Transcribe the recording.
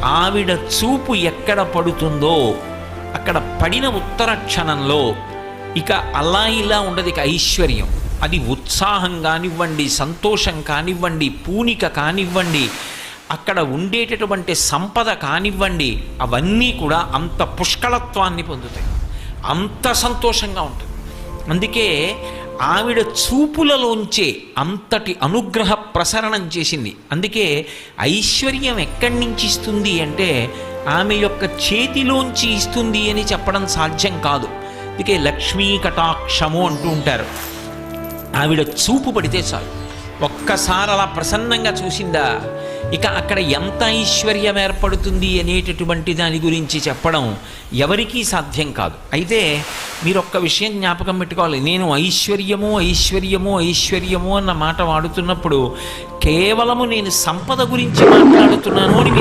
ఆవిడ చూపు ఎక్కడ పడుతుందో అక్కడ పడిన ఉత్తర క్షణంలో ఇక అలా ఇలా ఉండదు, ఇక ఐశ్వర్యం. అది ఉత్సాహం కానివ్వండి, సంతోషం కానివ్వండి, పూనిక కానివ్వండి, అక్కడ ఉండేటటువంటి సంపద కానివ్వండి, అవన్నీ కూడా అంత పుష్కళత్వాన్ని పొందుతాయి, అంత సంతోషంగా ఉంటుంది. అందుకే ఆవిడ చూపులలోంచే అంతటి అనుగ్రహ ప్రసరణం చేసింది. అందుకే ఐశ్వర్యం ఎక్కడి నుంచి ఇస్తుంది అంటే ఆమె యొక్క చేతిలోంచి ఇస్తుంది అని చెప్పడం సాధ్యం కాదు. అందుకే లక్ష్మీ కటాక్షము అంటూ ఉంటారు. ఆవిడ చూపు పడితే చాలు, ఒక్కసారి అలా ప్రసన్నంగా చూసిందా ఇక అక్కడ ఎంత ఐశ్వర్యం ఏర్పడుతుంది అనేటటువంటి దాని గురించి చెప్పడం ఎవరికీ సాధ్యం కాదు. అయితే మీరు ఒక్క విషయం జ్ఞాపకం పెట్టుకోవాలి, నేను ఐశ్వర్యము ఐశ్వర్యము ఐశ్వర్యము అన్న మాట వాడుతున్నప్పుడు కేవలము నేను సంపద గురించి మాట్లాడుతున్నాను అని